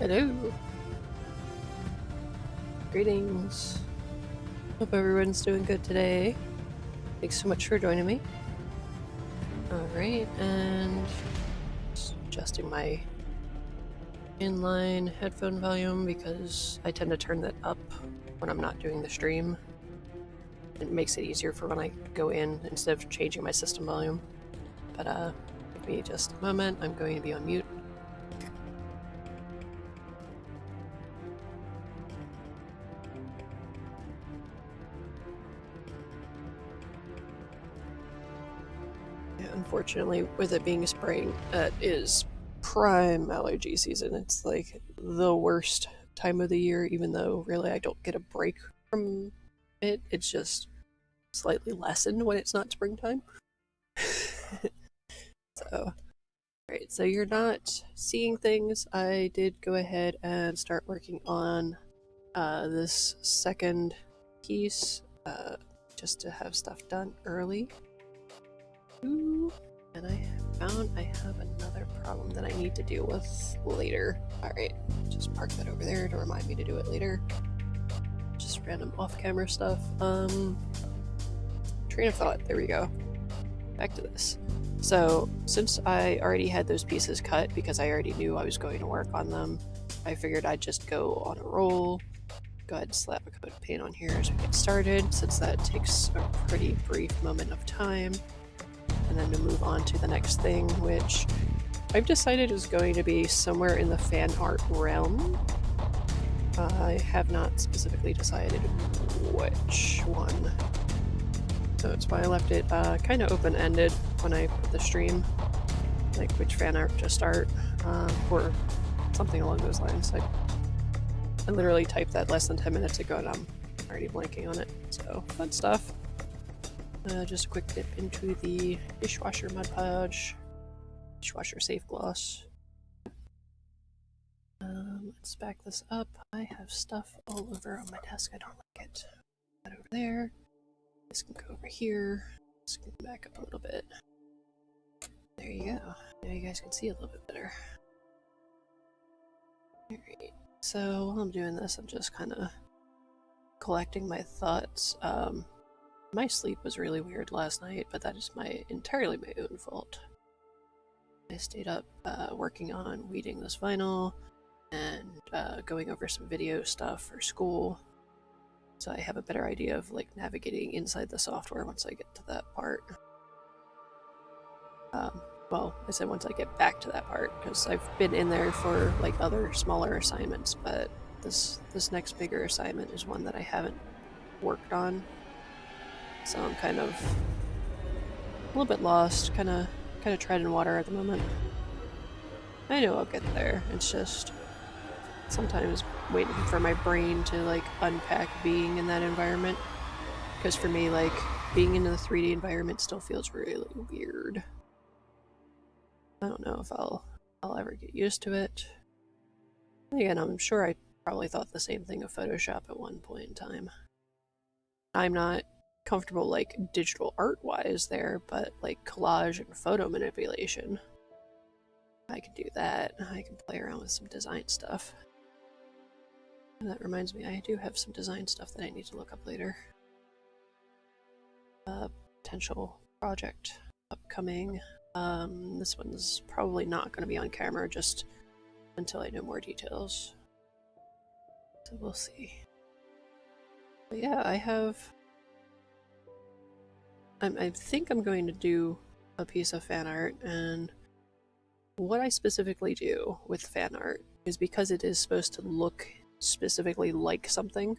Hello. Greetings. Hope everyone's doing good today. Thanks so much for joining me. Alright, and just adjusting my inline headphone volume because I tend to turn that up when I'm not doing the stream. It makes it easier for when I go in instead of changing my system volume. But give me just a moment. I'm going to be on mute. Unfortunately, with it being spring, it is prime allergy season. It's like the worst time of the year, even though really I don't get a break from it. It's just slightly lessened when it's not springtime. So, right, so you're not seeing things. I did go ahead and start working on this second piece just to have stuff done early. Ooh. And I found I have another problem that I need to deal with later. Alright, just park that over there to remind me to do it later. Just random off-camera stuff. Train of thought, there we go. Back to this. So, since I already had those pieces cut because I already knew I was going to work on them, I figured I'd just go on a roll. Go ahead and slap a coat of paint on here as we get started, since that takes a pretty brief moment of time. And then to move on to the next thing, which I've decided is going to be somewhere in the fan art realm. I have not specifically decided which one. So that's why I left it kind of open-ended when I put the stream. Like which fan art to start, or something along those lines. I literally typed that less than 10 minutes ago and I'm already blanking on it. So, fun stuff. Just a quick dip into the dishwasher Mod Podge, dishwasher safe gloss. Let's back this up. I have stuff all over on my desk. I don't like it. That over there. This can go over here. This can back up a little bit. There you go. Now you guys can see a little bit better. Alright. So while I'm doing this, I'm just kind of collecting my thoughts. My sleep was really weird last night, but that is entirely my own fault. I stayed up working on weeding this vinyl and going over some video stuff for school, so I have a better idea of like navigating inside the software once I get to that part. Well, I said once I get back to that part, because I've been in there for like other smaller assignments, but this next bigger assignment is one that I haven't worked on. So I'm kind of a little bit lost, kind of treading water at the moment. I know I'll get there. It's just sometimes waiting for my brain to like unpack being in that environment. Because for me, like being in the 3D environment still feels really weird. I don't know if I'll ever get used to it. Again, I'm sure I probably thought the same thing of Photoshop at one point in time. I'm not comfortable like digital art wise there, but like collage and photo manipulation, I can do that. I can play around with some design stuff. And that reminds me, I do have some design stuff that I need to look up later. Potential project upcoming. This one's probably not going to be on camera just until I know more details. So we'll see. But yeah, I think I'm going to do a piece of fan art, and what I specifically do with fan art is because it is supposed to look specifically like something.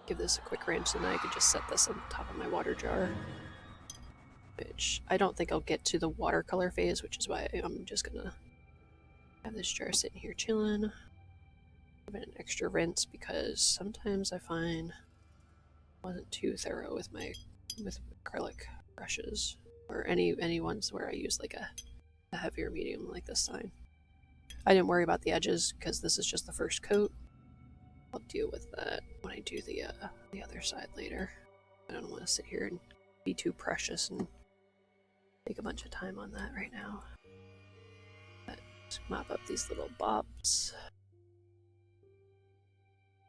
Give this a quick rinse, and then I could just set this on top of my water jar. Which I don't think I'll get to the watercolor phase, which is why I'm just gonna have this jar sitting here chilling. Give it an extra rinse because sometimes I find I wasn't too thorough with acrylic brushes, or any ones where I use like a heavier medium like this time. I didn't worry about the edges because this is just the first coat. I'll deal with that when I do the other side later. I don't want to sit here and be too precious and take a bunch of time on that right now. Let's mop up these little bops.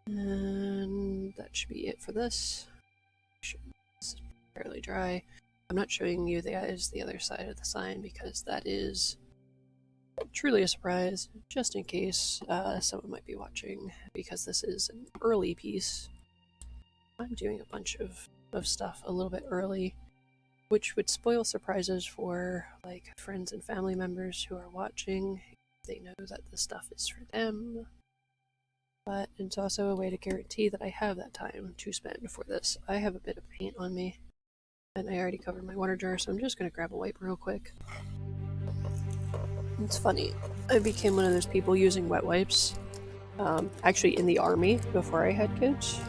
And that should be it for this. This is fairly dry. I'm not showing you guys the other side of the sign because that is truly a surprise, just in case someone might be watching, because this is an early piece. I'm doing a bunch of stuff a little bit early, which would spoil surprises for like friends and family members who are watching. They know that the stuff is for them. But it's also a way to guarantee that I have that time to spend for this. I have a bit of paint on me, and I already covered my water jar, so I'm just going to grab a wipe real quick. It's funny, I became one of those people using wet wipes, actually in the army before I had kids.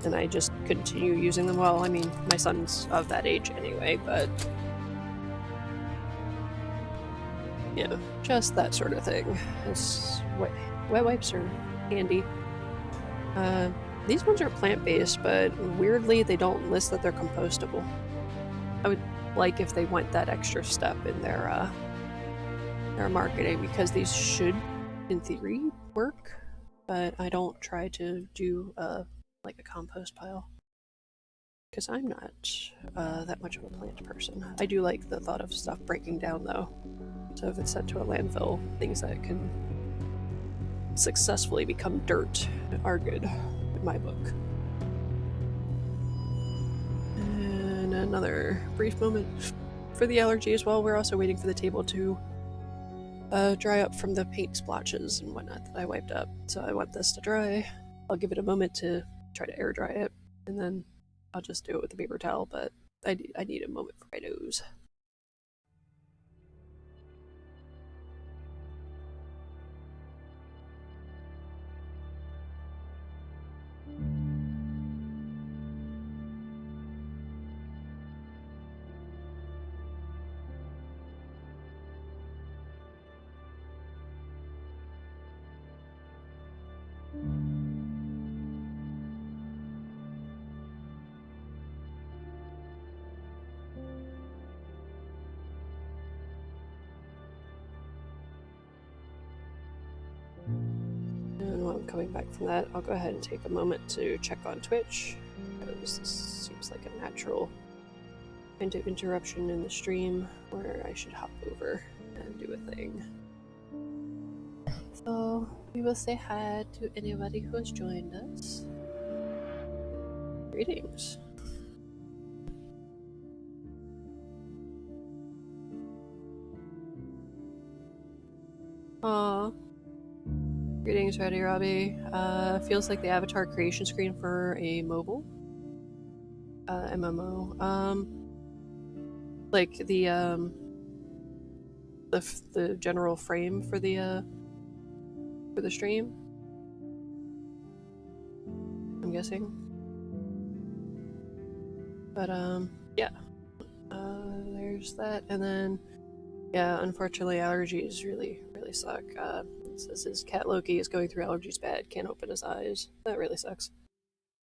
And I just continue using them. Well, I mean, my son's of that age anyway, but yeah, just that sort of thing. Wet wipes are handy. These ones are plant-based, but weirdly they don't list that they're compostable. I would like if they went that extra step in their marketing, because these should, in theory, work, but I don't try to do like a compost pile, because I'm not that much of a plant person. I do like the thought of stuff breaking down though, so if it's sent to a landfill, things that can successfully become dirt are good in my book. And another brief moment for the allergy as well. We're also waiting for the table to dry up from the paint splotches and whatnot that I wiped up, so I want this to dry. I'll give it a moment to try to air dry it, and then I'll just do it with a paper towel, but I need a moment for my nose. And while I'm coming back from that, I'll go ahead and take a moment to check on Twitch, because this seems like a natural kind of interruption in the stream where I should hop over and do a thing. So we will say hi to anybody who has joined us. Greetings. Aww. Greetings, Ready Robbie. Feels like the avatar creation screen for a mobile MMO. Like the general frame for the stream, I'm guessing. But yeah. There's that, and then yeah, unfortunately allergies really suck. It says his cat Loki is going through allergies bad, can't open his eyes. That really sucks.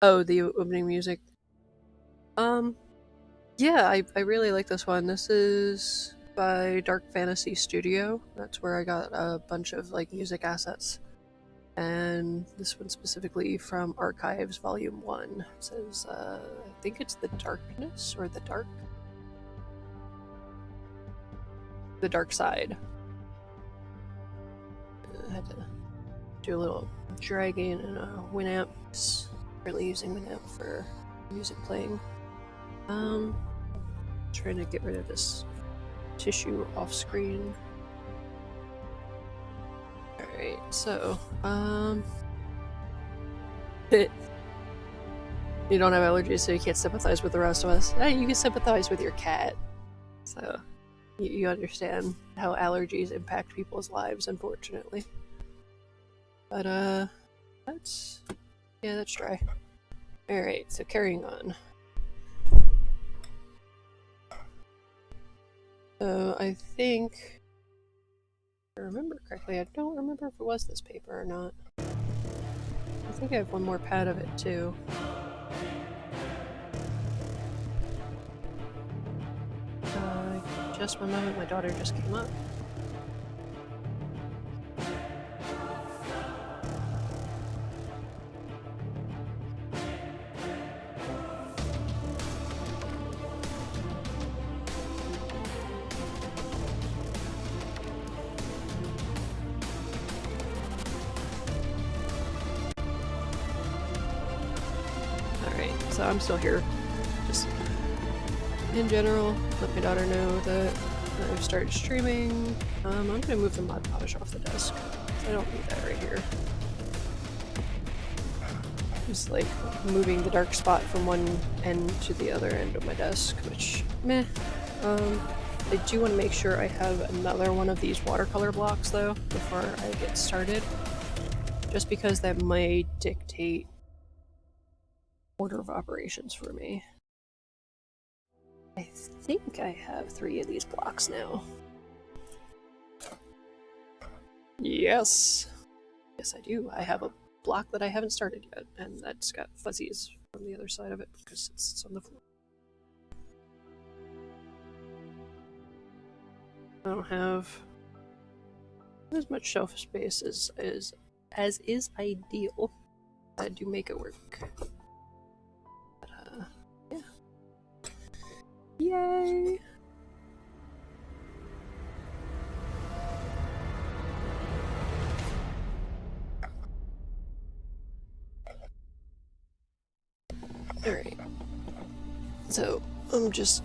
Oh, the opening music. Yeah, I really like this one. This is by Dark Fantasy Studio. That's where I got a bunch of like music assets. And this one specifically from Archives Volume 1. It says, I think it's The Darkness, or The Dark Side. I had to do a little dragging and a Winamp. Currently using Winamp for music playing. Trying to get rid of this tissue off screen. Alright, so, you don't have allergies, so you can't sympathize with the rest of us. You can sympathize with your cat. So, you understand how allergies impact people's lives, unfortunately. But, that's dry. Alright, so carrying on. So, I think, if I remember correctly, I don't remember if it was this paper or not. I think I have one more pad of it, too. Just one moment, my daughter just came up. So I'm still here. Just in general, let my daughter know that I've started streaming. I'm gonna move the mod polish off the desk. I don't need that right here. Just like moving the dark spot from one end to the other end of my desk, which, meh. I do want to make sure I have another one of these watercolor blocks though before I get started, just because that might dictate order of operations for me. I think I have 3 of these blocks now. Yes! Yes, I do. I have a block that I haven't started yet, and that's got fuzzies from the other side of it because it sits on the floor. I don't have as much shelf space as is ideal. I do make it work. But, yeah. Yay! Alright. So, I'm just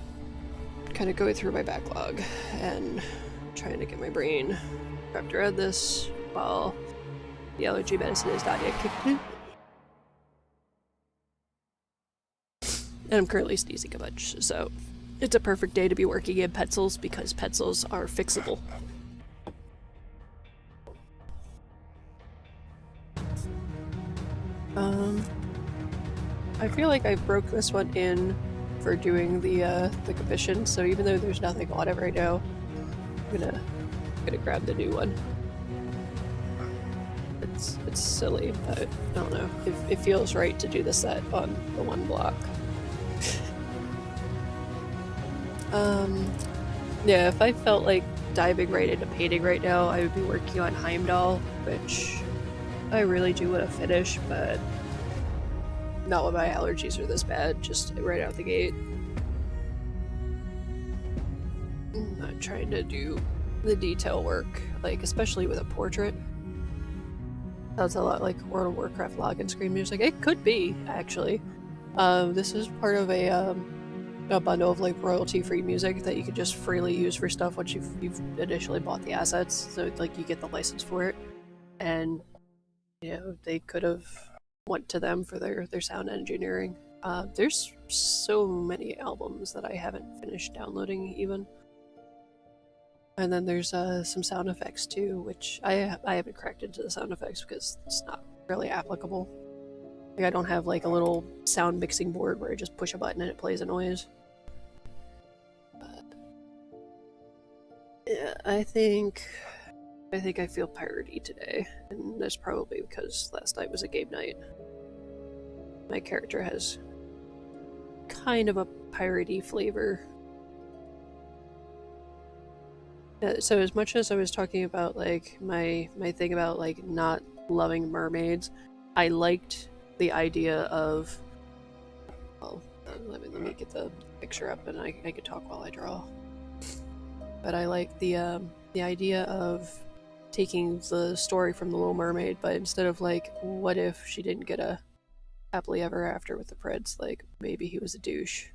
kind of going through my backlog and trying to get my brain wrapped around this while the allergy medicine is not yet kicked in. And I'm currently sneezing a bunch, so it's a perfect day to be working in pencils because pencils are fixable. I feel like I broke this one in for doing the commission, so even though there's nothing on it right now, I'm gonna grab the new one. It's silly, but I don't know. It feels right to do the set on the one block. Yeah, if I felt like diving right into painting right now, I would be working on Heimdall, which I really do want to finish, but not when my allergies are this bad, just right out the gate. I'm not trying to do the detail work, like especially with a portrait. Sounds a lot like World of Warcraft login screen music. It could be, actually. This is part of a bundle of like royalty-free music that you could just freely use for stuff once you've initially bought the assets. So like you get the license for it, and you know they could have went to them for their sound engineering. There's so many albums that I haven't finished downloading even. And then there's some sound effects too, which I haven't cracked into the sound effects because it's not really applicable. Like I don't have like a little sound mixing board where I just push a button and it plays a noise. But yeah, I think I feel piratey today, and that's probably because last night was a game night. My character has kind of a piratey flavor. So as much as I was talking about like my thing about like not loving mermaids, I liked the idea of, well, let me get the picture up and I could talk while I draw. But I like the idea of taking the story from The Little Mermaid, but instead of like, what if she didn't get a happily ever after with the prince, like maybe he was a douche.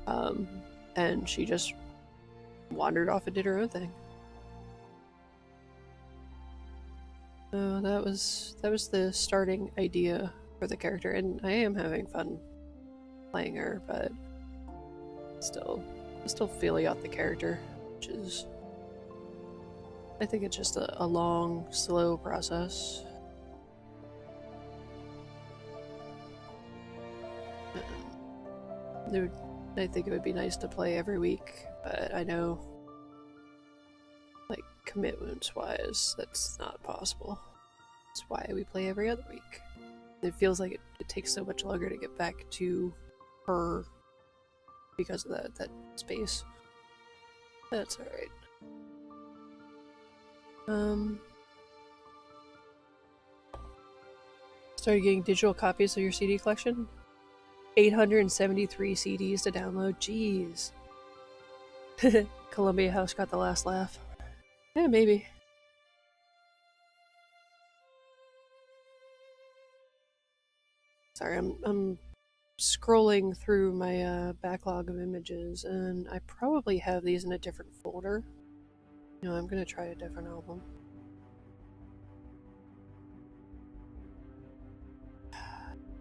And she just wandered off and did her own thing. So that was the starting idea for the character, and I am having fun playing her, but still feeling out the character, which is, I think it's just a long, slow process. I think it would be nice to play every week, but I know, like, commitments-wise, that's not possible. That's why we play every other week. It feels like it takes so much longer to get back to her because of that space. That's alright. Started getting digital copies of your CD collection? 873 CDs to download. Jeez. Columbia House got the last laugh. Yeah, maybe. Sorry, I'm scrolling through my backlog of images, and I probably have these in a different folder. No, I'm gonna try a different album.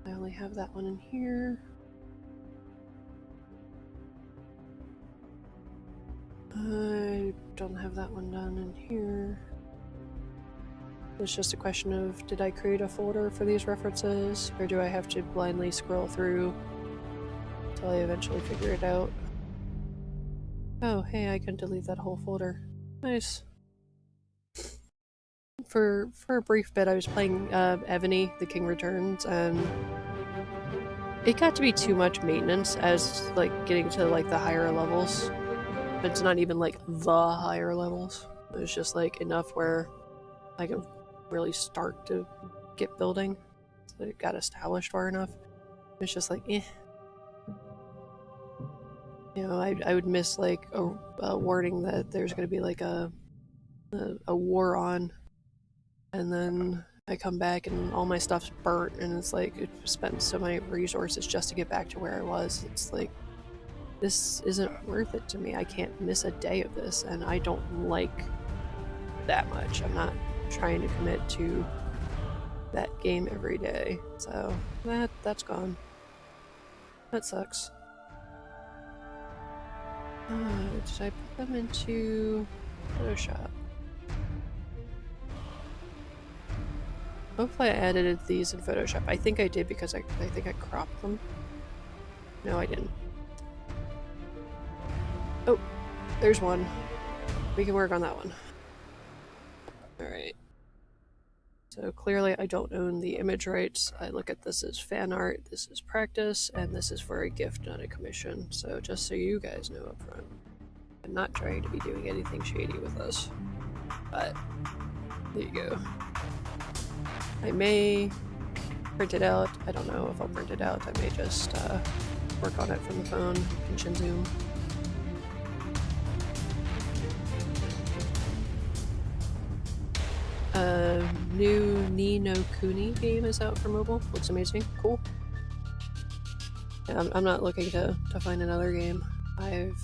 I only have that one in here. I don't have that one done in here. It's just a question of, did I create a folder for these references, or do I have to blindly scroll through until I eventually figure it out? Oh, hey, I can delete that whole folder. Nice. For a brief bit, I was playing Ebony, The King Returns, and it got to be too much maintenance as like getting to like the higher levels. It's not even like the higher levels. It was just like enough where I could really start to get building. So it got established far enough. It's just like, eh. You know, I would miss like a warning that there's going to be like a war on, and then I come back and all my stuff's burnt, and it's like it spent so many resources just to get back to where I was. It's like, this isn't worth it to me. I can't miss a day of this, and I don't like that much. I'm not trying to commit to that game every day, so that's gone. That sucks. Did I put them into Photoshop? Hopefully I edited these in Photoshop. I think I did because I think I cropped them. No, I didn't. Oh, there's one. We can work on that one. Alright. So clearly I don't own the image rights. I look at this as fan art, this is practice, and this is for a gift, not a commission. So just so you guys know up front, I'm not trying to be doing anything shady with this. But there you go. I may print it out. I don't know if I'll print it out. I may just work on it from the phone, pinch and zoom. New Ni no Kuni game is out for mobile. Looks amazing. Cool. Yeah, I'm not looking to find another game. I've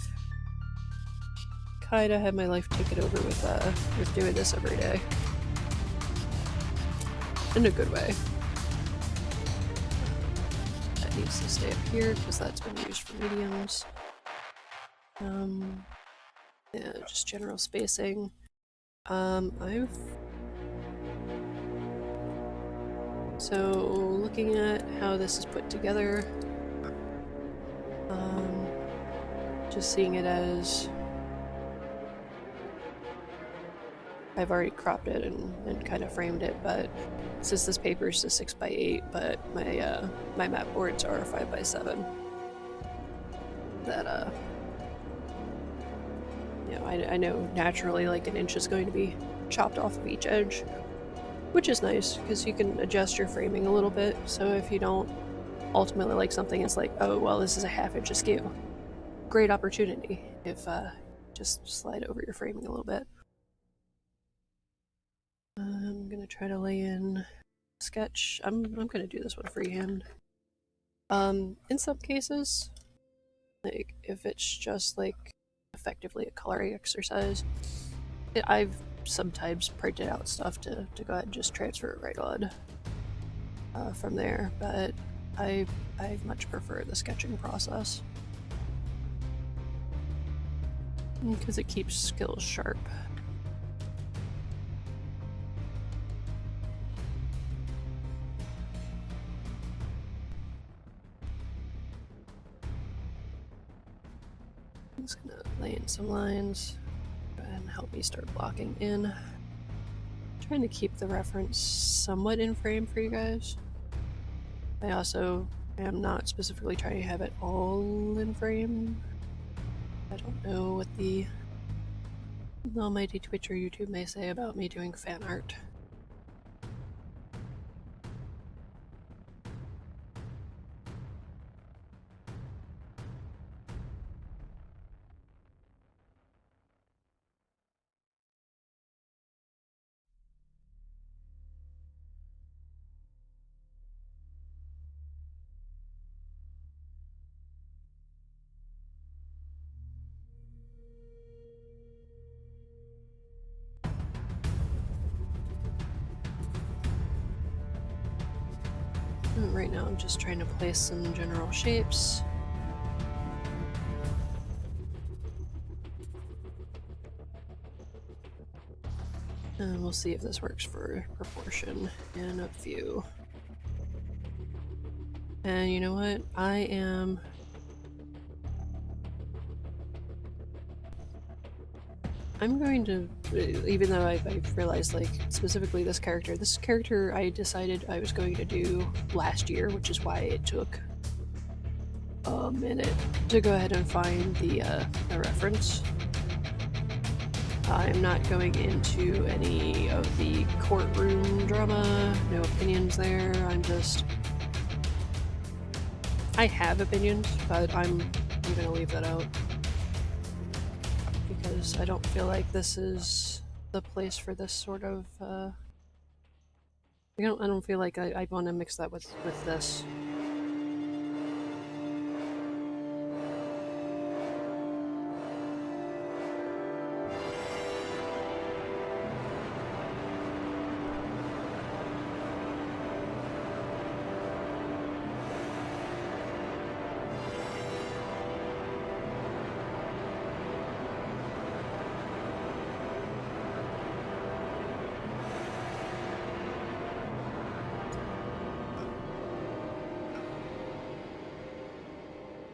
kind of had my life taken over with doing this every day. In a good way. That needs to stay up here because that's been used for mediums. Yeah, just general spacing. So looking at how this is put together, just seeing it as I've already cropped it and kind of framed it, but since this paper is a 6x8, but my map boards are 5x7, that you know, I know naturally like an inch is going to be chopped off of each edge, which is nice because you can adjust your framing a little bit. So if you don't ultimately like something, it's like, oh well, this is a ½ inch askew. Great opportunity if just slide over your framing a little bit. I'm gonna try to lay in sketch. I'm gonna do this one freehand. In some cases, like if it's just like effectively a coloring exercise, I've sometimes printed out stuff to go ahead and just transfer it right on from there, but I much prefer the sketching process because it keeps skills sharp. I'm just gonna lay in some lines and help me start blocking in. I'm trying to keep the reference somewhat in frame for you guys. I also am not specifically trying to have it all in frame. I don't know what the almighty Twitch or YouTube may say about me doing fan art. Right now I'm just trying to place some general shapes. And we'll see if this works for proportion and up view. And you know what? I'm going to, even though I've realized, like, specifically this character I decided I was going to do last year, which is why it took a minute to go ahead and find the reference. I'm not going into any of the courtroom drama, no opinions there. I have opinions, but I'm gonna leave that out. Because I don't feel like this is the place for this sort of, I don't feel like I want to mix that with this.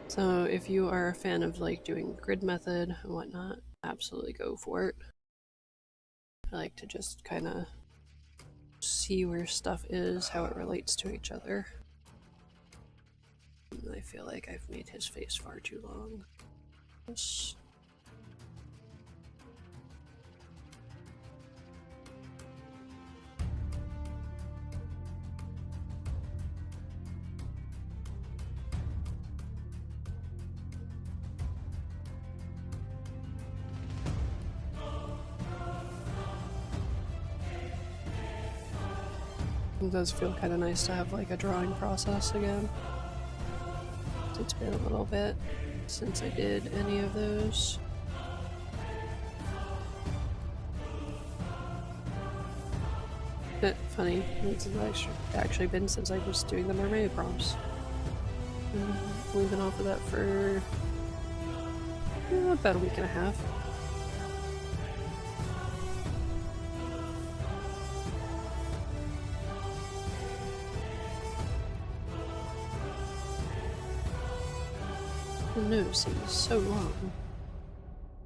So if you are a fan of like doing grid method and whatnot, absolutely go for it. I like to just kind of see where stuff is, how it relates to each other. And I feel like I've made his face far too long. Yes. It does feel kind of nice to have like a drawing process again. It's been a little bit since I did any of those. But funny, it's actually been since I was doing the MerMay prompts. We've been off of that for about a week and a half. The nose seems so long.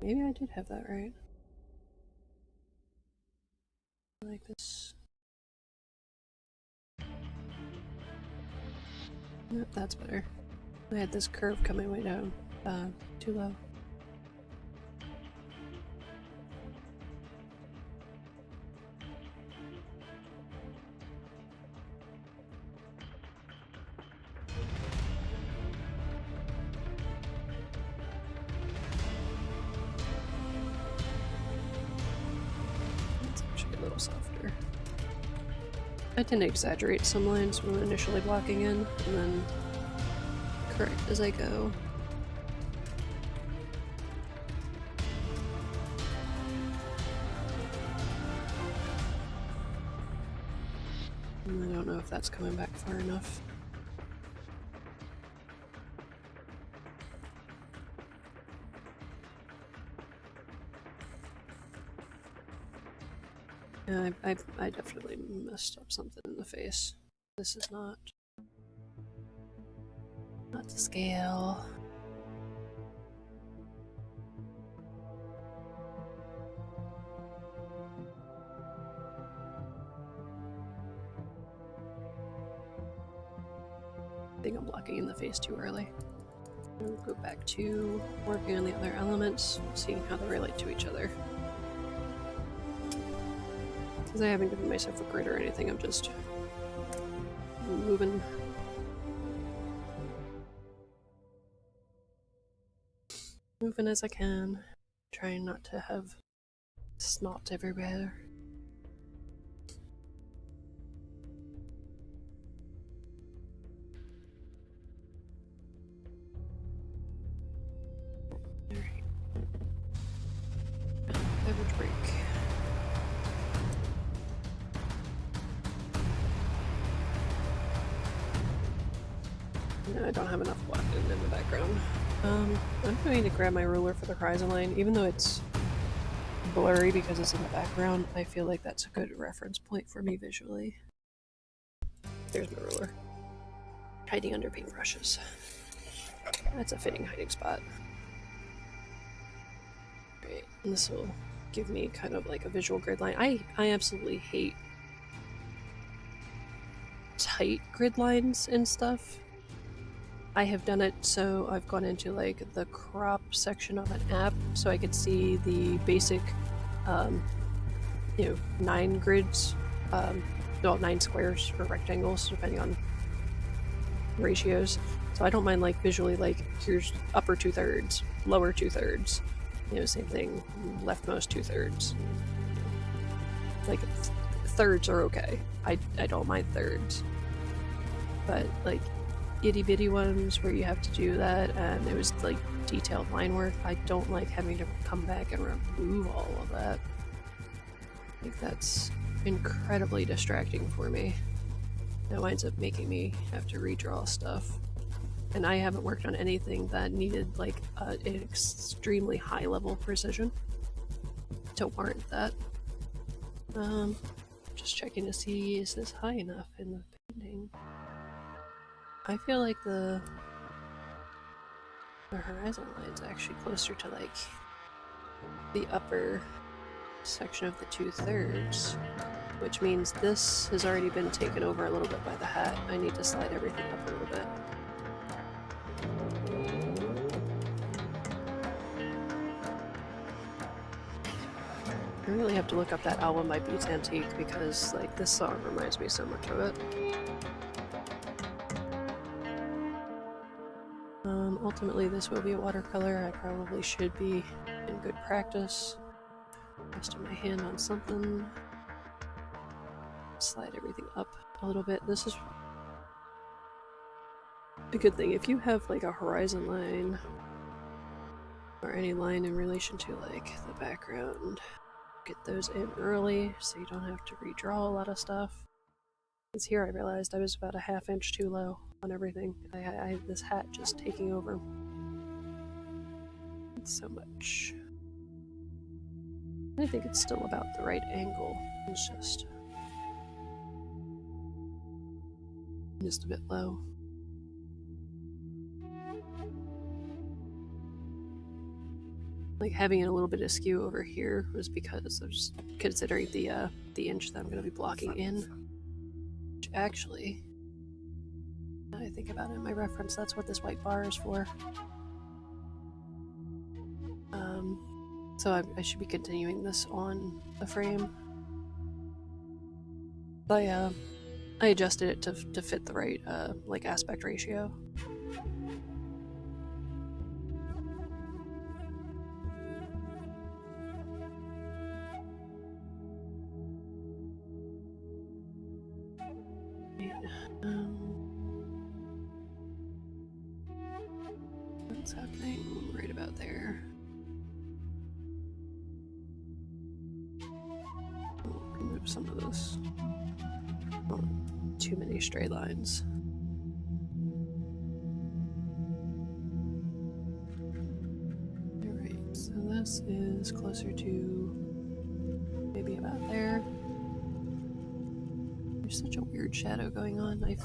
Maybe I did have that right. Like this. Nope, that's better. I had this curve coming way down. Too low. Softer. I tend to exaggerate some lines when initially blocking in, and then correct as I go. And I don't know if that's coming back far enough. Yeah, I definitely messed up something in the face. This is not to scale. I think I'm blocking in the face too early. We'll go back to working on the other elements, seeing how they relate to each other. Because I haven't given myself a grid or anything, I'm just moving. Moving as I can, trying not to have snot everywhere. Alright. Beverage break. No, I don't have enough black in the background. I'm going to grab my ruler for the horizon line, even though it's blurry because it's in the background. I feel like that's a good reference point for me visually. There's my ruler. Hiding under paintbrushes. That's a fitting hiding spot. Right, and this will give me kind of like a visual grid line. I absolutely hate tight grid lines and stuff. I have done it so I've gone into like the crop section of an app so I could see the basic, 9 grids, well, 9 squares or rectangles depending on ratios. So I don't mind like visually like here's upper 2/3, lower 2/3, same thing, leftmost 2/3. Like thirds are okay. I don't mind thirds, but like itty bitty ones where you have to do that and it was like detailed line work, I don't like having to come back and remove all of that. I think that's incredibly distracting for me. It winds up making me have to redraw stuff. And I haven't worked on anything that needed like an extremely high level precision to warrant that. Just checking to see, is this high enough in the painting? I feel like the horizon line's actually closer to like the upper section of the 2/3, which means this has already been taken over a little bit by the hat. I need to slide everything up a little bit. I really have to look up that album by Beats Antique because like this song reminds me so much of it. Ultimately this will be a watercolor. I probably should be in good practice. Resting my hand on something. Slide everything up a little bit. This is a good thing. If you have like a horizon line or any line in relation to like the background, get those in early so you don't have to redraw a lot of stuff. Because here I realized I was about a ½ inch too low on everything. I had this hat just taking over. It's so much. I think it's still about the right angle. It's just a bit low. Like having it a little bit askew over here was because I was considering the inch that I'm going to be blocking in. Which actually, now I think about it, my reference, that's what this white bar is for. So I should be continuing this on the frame. I adjusted it to fit the right like aspect ratio. What's happening right about there? Remove some of this. Oh, too many straight lines. Alright, so this is closer to maybe about there. There's such a weird shadow going on. I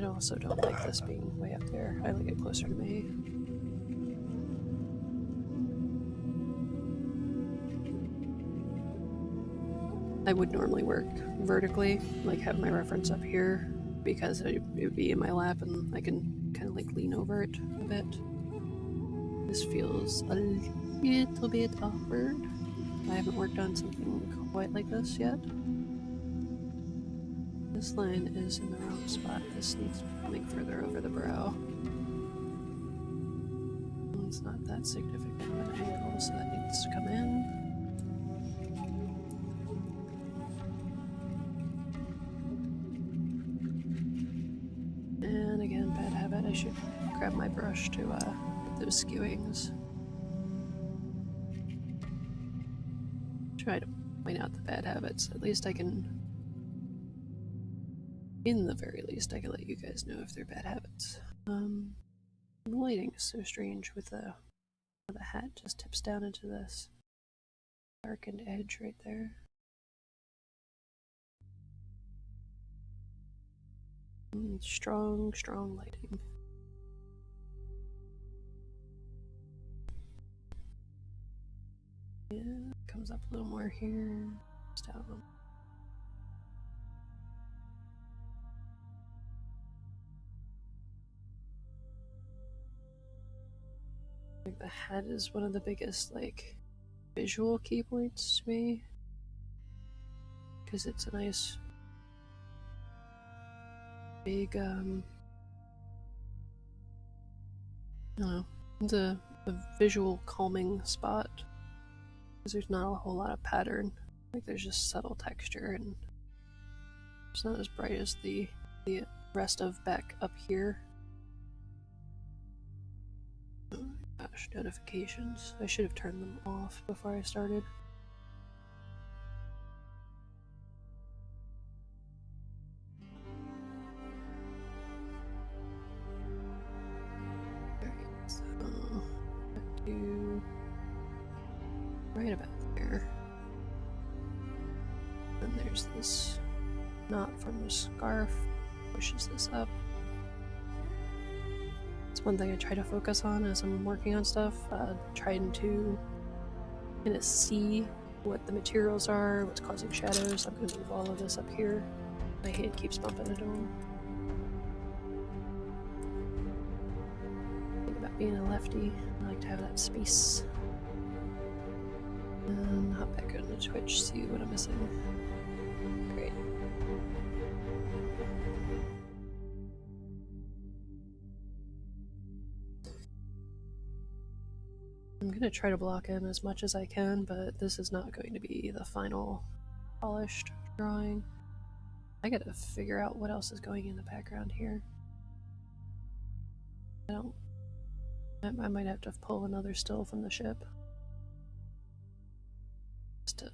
also don't like this being way up there. I like it closer to me. I would normally work vertically, like have my reference up here, because it would be in my lap and I can kind of like lean over it a bit. This feels a little bit awkward. I haven't worked on something quite like this yet. This line is in the wrong spot. This needs to be coming further over the brow. It's not that significant of an angle, so that needs to come in. And again, bad habit, I should grab my brush to those skewings. Try to point out the bad habits. At least I can, in the very least, I can let you guys know if they're bad habits. The lighting is so strange with the hat just tips down into this darkened edge right there. Strong, strong lighting. Yeah, comes up a little more here. Just down. Like the head is one of the biggest like visual key points to me because it's a nice big I don't know, the visual calming spot because there's not a whole lot of pattern. Like there's just subtle texture and it's not as bright as the rest of back up here. Oh my gosh, notifications. I should have turned them off before I started. Alright, so back to right about there. And there's this knot from the scarf, pushes this up. It's one thing I try to focus on as I'm working on stuff, trying to kind of see what the materials are, what's causing shadows. I'm going to move all of this up here. My hand keeps bumping into them. Think about being a lefty, I like to have that space. And hop back on the Twitch, see what I'm missing. Great. I'm going to try to block in as much as I can, but this is not going to be the final polished drawing. I gotta figure out what else is going in the background here. I might have to pull another still from the ship just to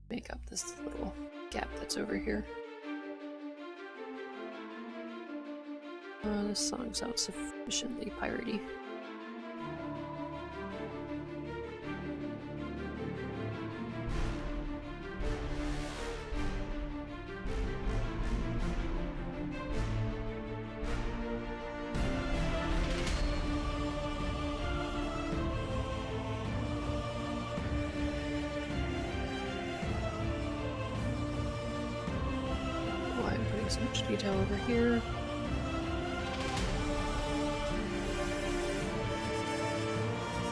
make up this little gap that's over here. This song sounds sufficiently piratey. So much detail over here.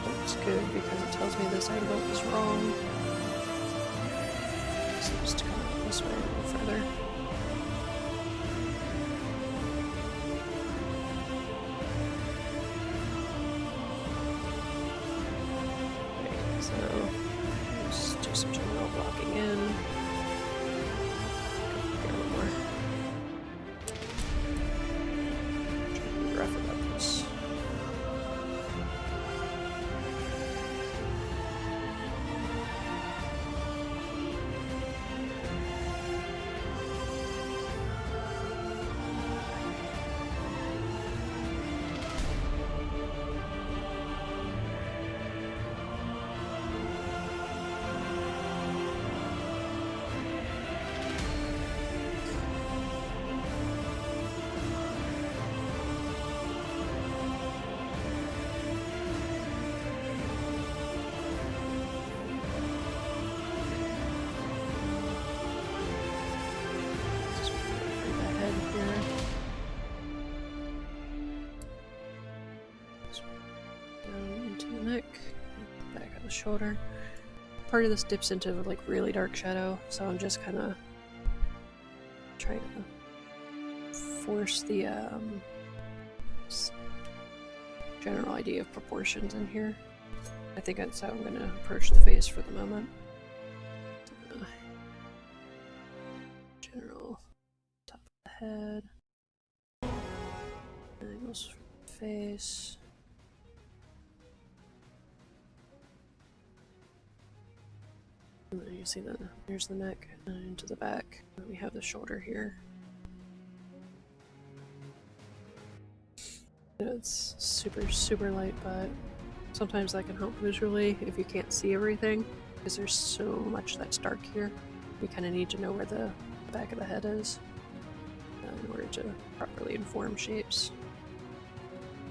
That's good because it tells me this item is wrong. So just come up this way a little further. Okay, so just do some general blocking in. Shoulder. Part of this dips into like really dark shadow, so I'm just kind of trying to force the general idea of proportions in here. I think that's how I'm going to approach the face for the moment. General top of the head, angles for the face. You see that here's the neck and into the back. And we have the shoulder here. It's super, super light, but sometimes that can help visually if you can't see everything, because there's so much that's dark here. You kind of need to know where the back of the head is in order to properly inform shapes.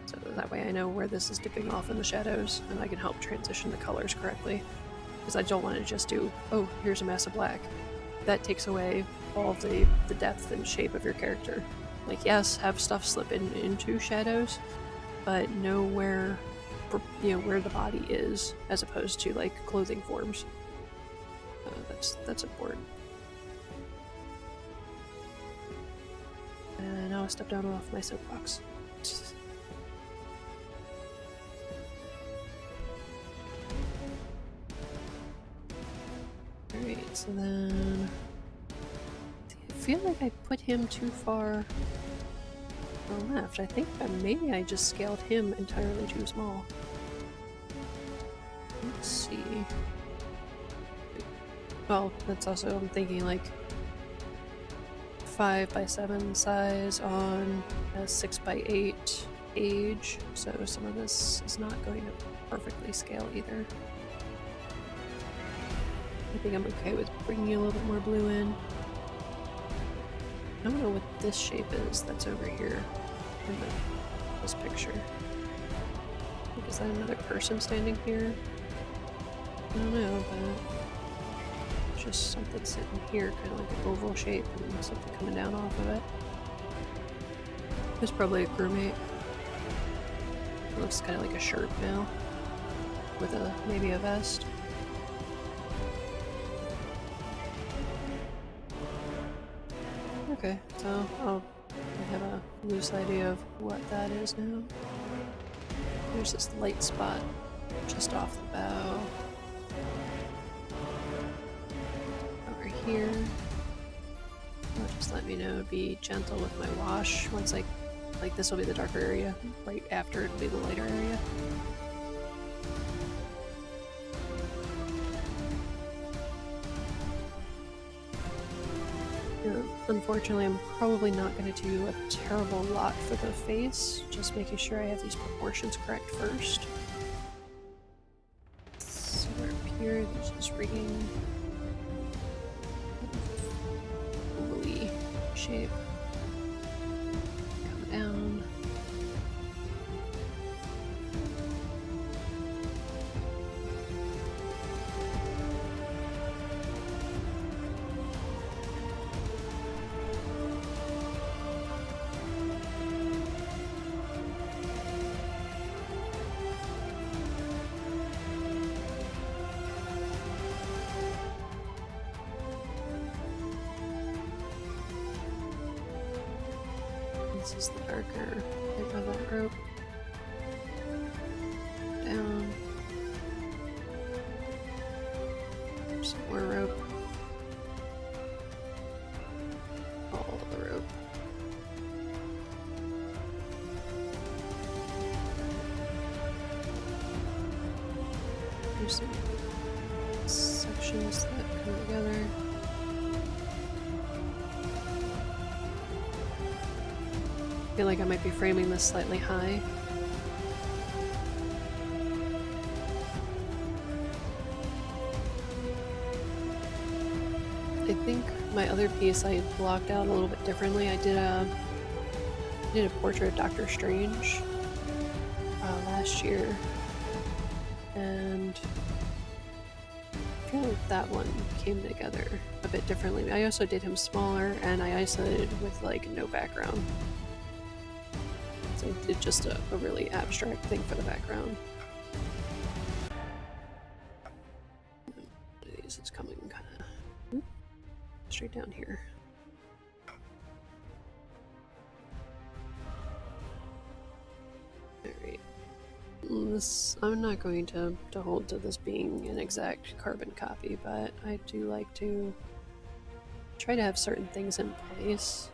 So that way I know where this is dipping off in the shadows, and I can help transition the colors correctly. Because I don't want to just do, oh, here's a mass of black. That takes away all of the depth and shape of your character. Like, yes, have stuff slip into shadows, but know where, where the body is, as opposed to like clothing forms. That's important. And now I step down off my soapbox. Alright, so then I feel like I put him too far to the left. I think that maybe I just scaled him entirely too small. Let's see. Well, that's also, I'm thinking like 5x7 size on a 6x8 age, so some of this is not going to perfectly scale either. I think I'm okay with bringing a little bit more blue in. I don't know what this shape is that's over here in this picture. Like, is that another person standing here? I don't know, but just something sitting here, kind of like an oval shape, and something coming down off of it. There's probably a crewmate. It looks kind of like a shirt now, with maybe a vest. Okay, so I have a loose idea of what that is now. There's this light spot just off the bow. Over here. Just let me know, be gentle with my wash. Once like this will be the darker area, right after it'll be the lighter area. Unfortunately, I'm probably not going to do a terrible lot for the face, just making sure I have these proportions correct first. So up here, there's this rigging, ovally shape. Come down. This is the darker tip of that rope. Down. Some more rope. All of the rope. There's some sections that come together. I feel like I might be framing this slightly high. I think my other piece I blocked out a little bit differently. I did a portrait of Doctor Strange last year, and I feel like that one came together a bit differently. I also did him smaller, and I isolated with like no background. So I did just a really abstract thing for the background. These is coming kind of straight down here. Alright. I'm not going to hold to this being an exact carbon copy, but I do like to try to have certain things in place.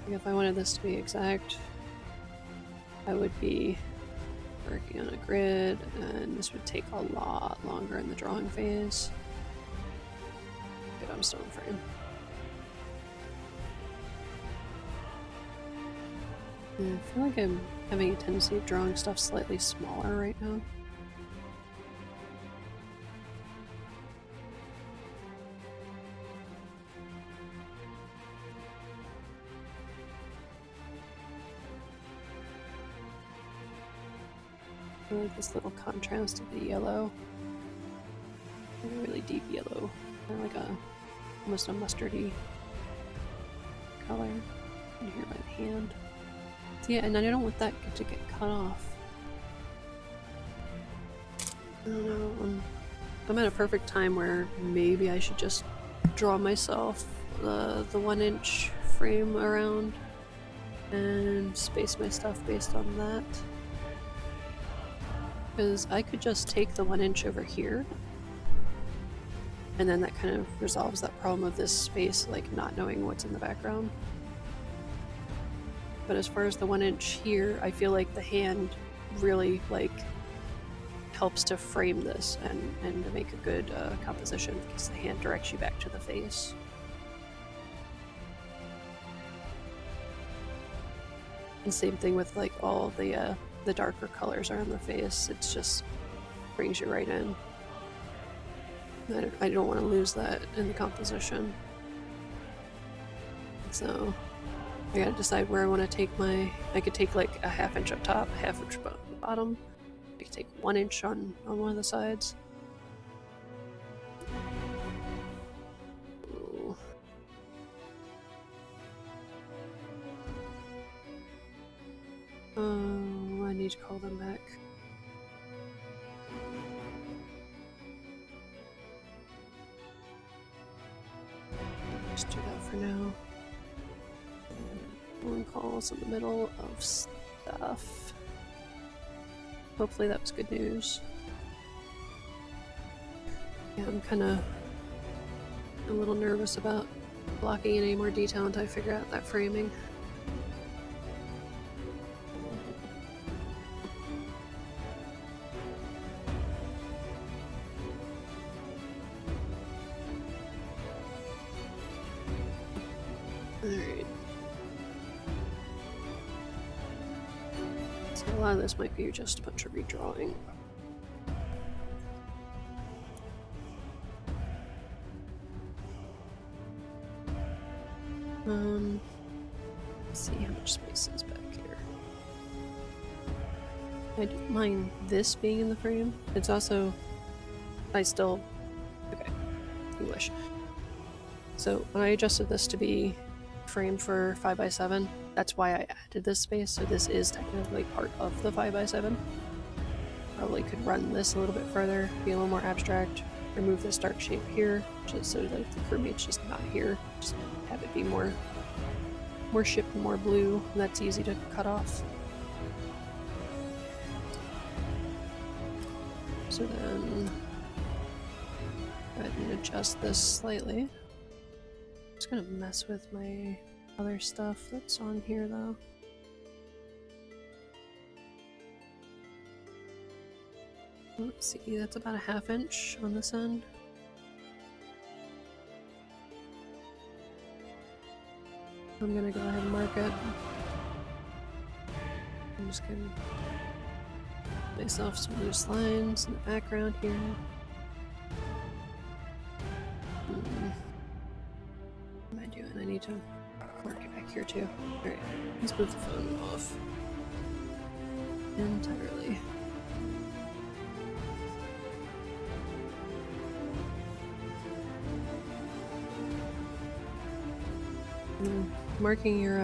If I wanted this to be exact, I would be working on a grid, and this would take a lot longer in the drawing phase. Get on stone frame. Yeah, I feel like I'm having a tendency of drawing stuff slightly smaller right now. I like this little contrast of the yellow. Like a really deep yellow. Kind of like almost a mustardy color. And here by the hand. So yeah, and I don't want that to get cut off. I don't know. I'm at a perfect time where maybe I should just draw myself the 1-inch frame around and space my stuff based on that. Because I could just take the 1-inch over here, and then that kind of resolves that problem of this space, like not knowing what's in the background. But as far as the 1-inch here, I feel like the hand really like helps to frame this and to make a good composition, because the hand directs you back to the face. And same thing with like all the darker colors are on the face. It's just brings you right in. I don't want to lose that in the composition. So I gotta decide where I want to take my... I could take like a 1/2 inch up top, 1/2 inch bottom. I could take 1 inch on one of the sides. Ooh. Oh, I need to call them back. Just do that for now. One calls in the middle of stuff. Hopefully that was good news. Yeah, I'm kind of a little nervous about blocking in any more detail until I figure out that framing. Alright. So a lot of this might be just a bunch of redrawing. Let's see how much space is back here. I don't mind this being in the frame. It's also... okay, English. So when I adjusted this to be frame for 5x7, that's why I added this space, so this is technically part of the 5x7. Probably could run this a little bit further, be a little more abstract, remove this dark shape here, just so like the crewmate's just not here, just have it be more ship and more blue, and that's easy to cut off. So then, go ahead and adjust this slightly. Just gonna mess with my other stuff that's on here though. Let's see, that's about a 1/2 inch on this end. I'm gonna go ahead and mark it. I'm just gonna give myself some loose lines in the background here. What am I doing? I need to mark it back here too. Alright, let's move the phone off entirely. Marking your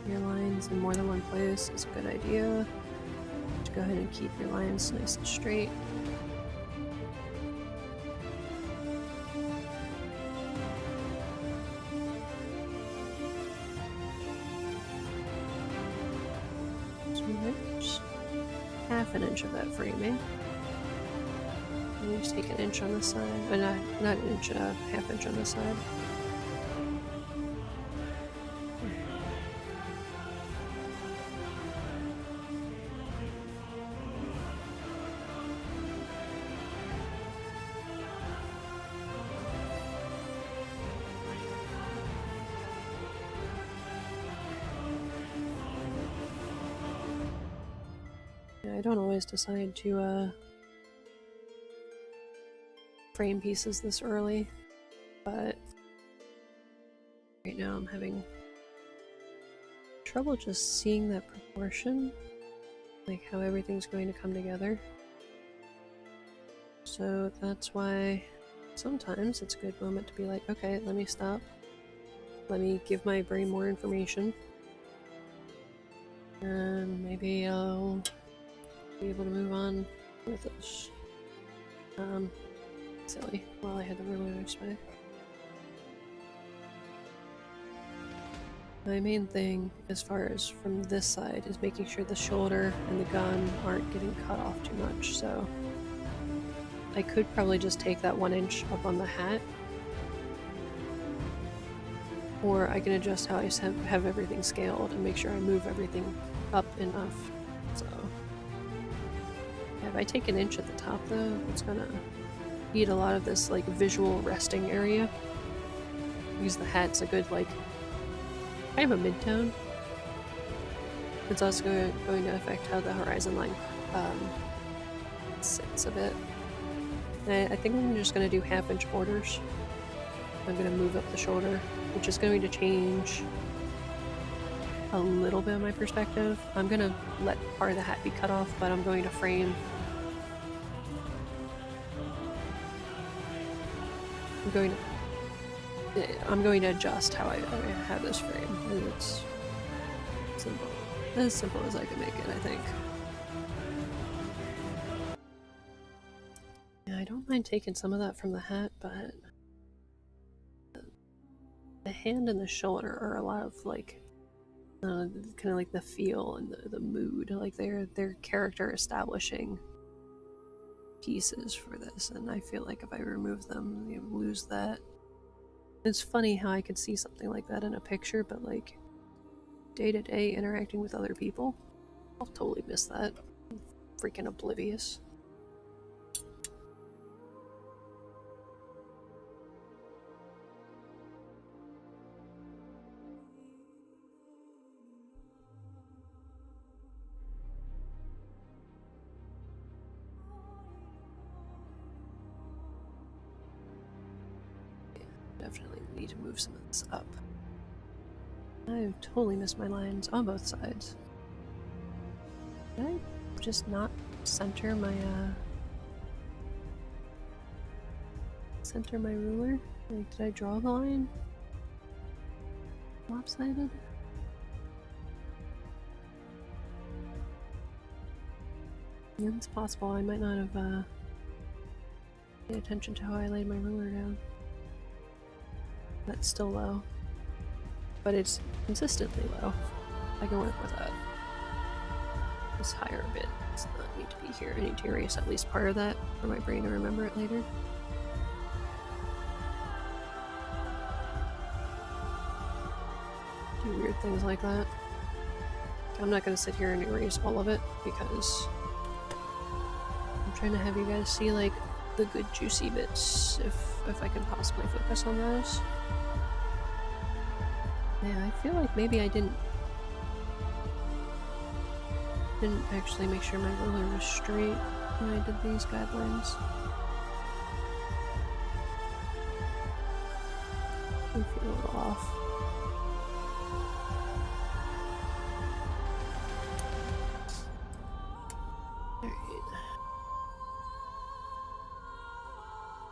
lines in more than one place is a good idea. Just go ahead and keep your lines nice and straight. So there's 1/2 inch of that framing. And you just take 1 inch on the side, but not an inch, 1/2 inch on the side. I don't always decide to frame pieces this early, but right now I'm having trouble just seeing that proportion, like how everything's going to come together. So that's why sometimes it's a good moment to be like, okay, let me stop. Let me give my brain more information. And maybe I'll be able to move on with this. Silly. Well, I had the ruler this way. My main thing, as far as from this side, is making sure the shoulder and the gun aren't getting cut off too much, so I could probably just take that 1 inch up on the hat, or I can adjust how I have everything scaled and make sure I move everything up enough. So yeah, if I take 1 inch at the top though, it's gonna eat a lot of this like visual resting area, because the hat's a good like kind of a mid-tone. It's also going to affect how the horizon line sits a bit. And I think I'm just going to do 1/2 inch borders. I'm going to move up the shoulder, which is going to change a little bit of my perspective. I'm going to let part of the hat be cut off, but I'm going to frame. I'm going to adjust how I have this frame. And it's simple. As simple as I can make it, I think. Yeah, I don't mind taking some of that from the hat, but the hand and the shoulder are a lot of like kind of like the feel and the mood. Like they're character establishing pieces for this, and I feel like if I remove them, you lose that. It's funny how I could see something like that in a picture, but like day-to-day interacting with other people, I'll totally miss that. I'm freaking oblivious. Definitely need to move some of this up. I totally missed my lines on both sides. Did I just not center my ruler? Like, did I draw the line lopsided? Yeah, it's possible. I might not have paid attention to how I laid my ruler down. That's still low, but it's consistently low. I can work with that. It's higher a bit. Does not need to be here. I need to erase at least part of that for my brain to remember it later. Do weird things like that. I'm not going to sit here and erase all of it because I'm trying to have you guys see like the good juicy bits if I can possibly focus on those. Yeah, I feel like maybe I didn't actually make sure my ruler was straight when I did these guidelines. I feel a little off. Alright.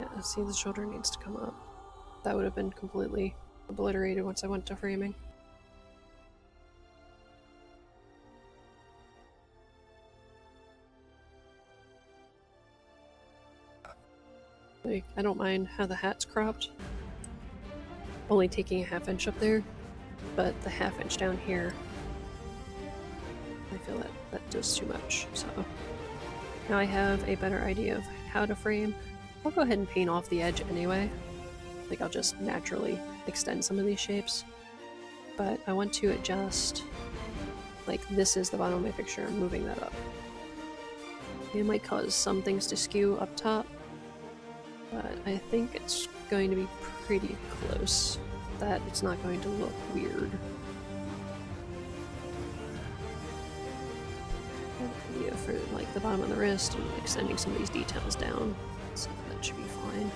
Yeah, see, the shoulder needs to come up. That would have been completely obliterated once I went to framing. Like, I don't mind how the hat's cropped. Only taking a 1/2 inch up there, but the 1/2 inch down here, I feel that does too much, so. Now I have a better idea of how to frame. I'll go ahead and paint off the edge anyway. Like, I'll just naturally extend some of these shapes. But I want to adjust, like, this is the bottom of my picture, I'm moving that up. It might cause some things to skew up top, but I think it's going to be pretty close, that it's not going to look weird. idea for like the bottom of the wrist and extending some of these details down, so that should be fine.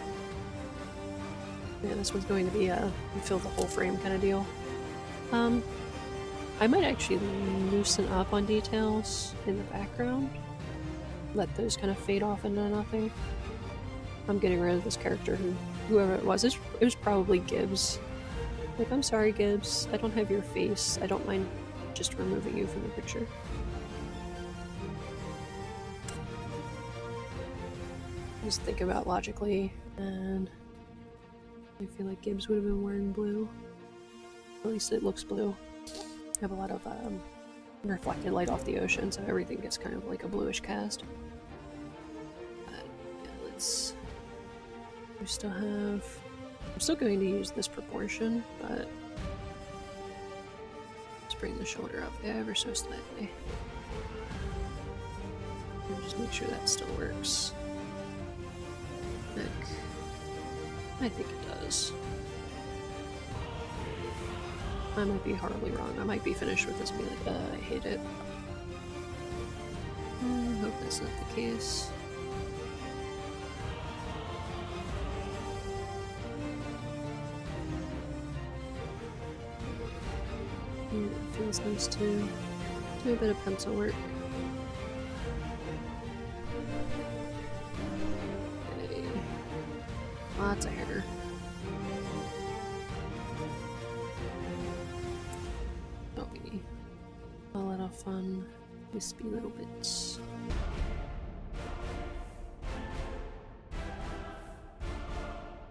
Yeah, this one's going to be a fill the whole frame kind of deal. I might actually loosen up on details in the background, let those kind of fade off into nothing. I'm getting rid of this character whoever it was probably Gibbs. Like, I'm sorry Gibbs, I don't have your face, I don't mind just removing you from the picture. Just think about logically, and I feel like Gibbs would have been wearing blue. At least it looks blue. I have a lot of reflected light off the ocean, so everything gets kind of like a bluish cast. But yeah, we still have... I'm still going to use this proportion, but let's bring the shoulder up ever so slightly. And just make sure that still works. Neck. I think it does. I might be horribly wrong. I might be finished with this and be like, I hate it. I hope that's not the case. Yeah, it feels nice to do a bit of pencil work. Okay. Lots of hair. Fun, wispy little bits.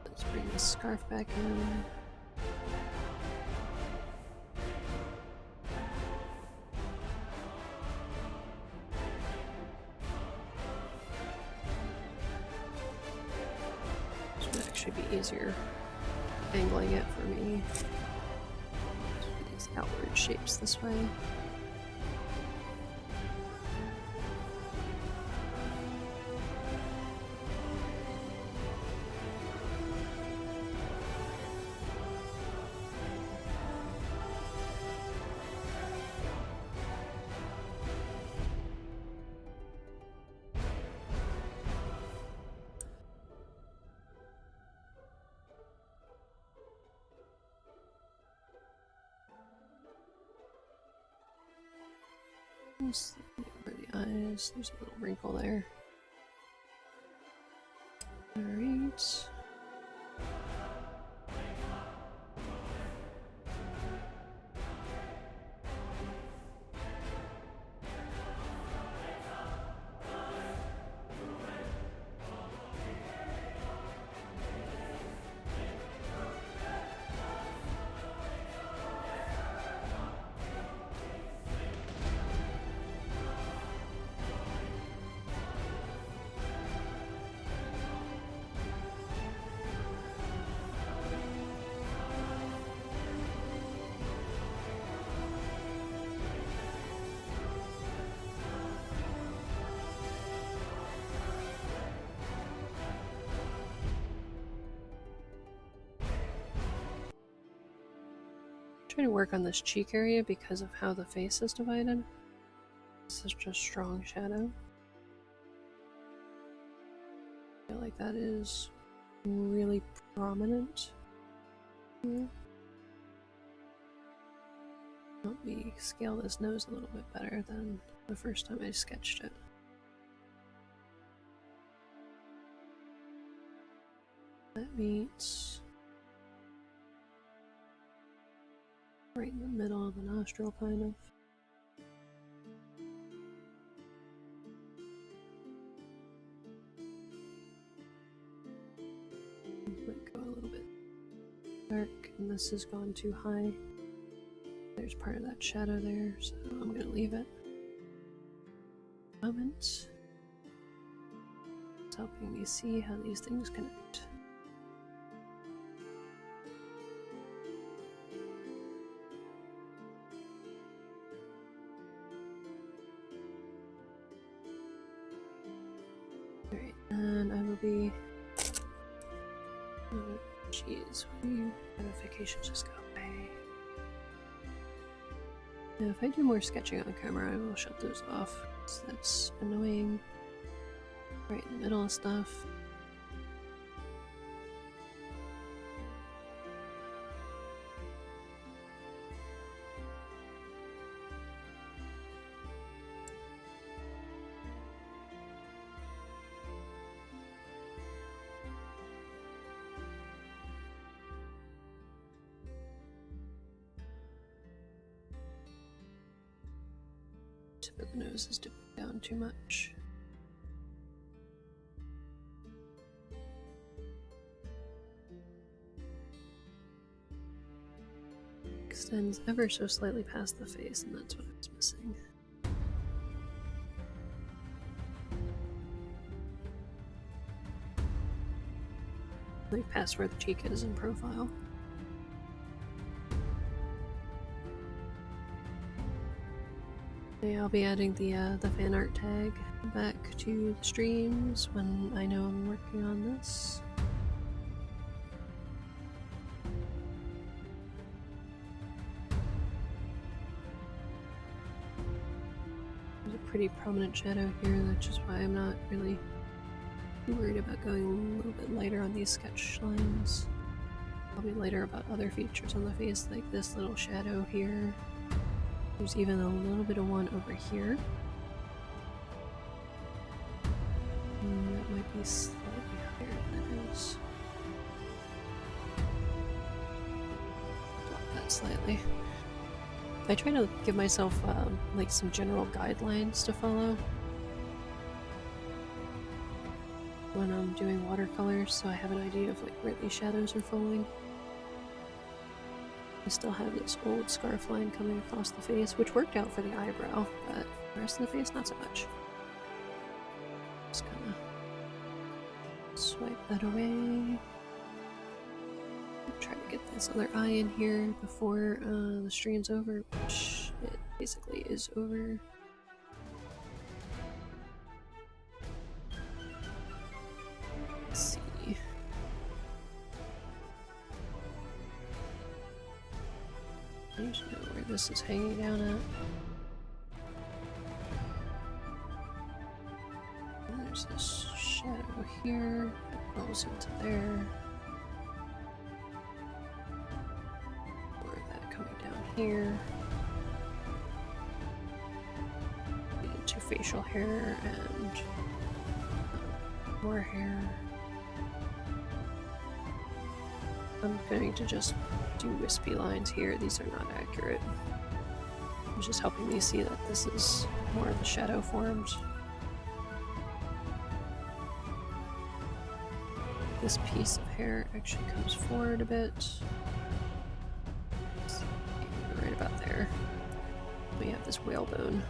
Let's bring the scarf back in. This would actually be easier angling it for me. These outward shapes this way. Over the eyes, there's a little wrinkle there. Alright. Trying to work on this cheek area because of how the face is divided. It's such a strong shadow. I feel like that is really prominent here. Help me scale this nose a little bit better than the first time I sketched it. That meets right in the middle of the nostril, kind of. Might go a little bit dark, and this has gone too high. There's part of that shadow there, so I'm gonna leave it. Moment. It's helping me see how these things connect. Alright, and I will be... Oh, jeez, notifications just go away. Now, if I do more sketching on camera, I will shut those off. So that's annoying. Right in the middle of stuff. Tip of the nose is dipping down too much. Extends ever so slightly past the face, and that's what I was missing. Like past where the cheek is in profile. Okay, I'll be adding the fan art tag back to the streams when I know I'm working on this. There's a pretty prominent shadow here, which is why I'm not really too worried about going a little bit lighter on these sketch lines. I'll be lighter about other features on the face, like this little shadow here. There's even a little bit of one over here. That might be slightly higher than it is. Drop that slightly. I try to give myself like some general guidelines to follow when I'm doing watercolors, so I have an idea of like where these shadows are falling. I still have this old scarf line coming across the face, which worked out for the eyebrow, but the rest of the face, not so much. Just gonna swipe that away. Try to get this other eye in here before the stream's over, which it basically is over. Let's see. I need to know where this is hanging down at. There's this shadow here that goes into there. Or that coming down here. Into facial hair and more hair. I'm going to just do wispy lines here. These are not accurate. It's just helping me see that this is more of the shadow formed. This piece of hair actually comes forward a bit. Right about there. We have this whalebone.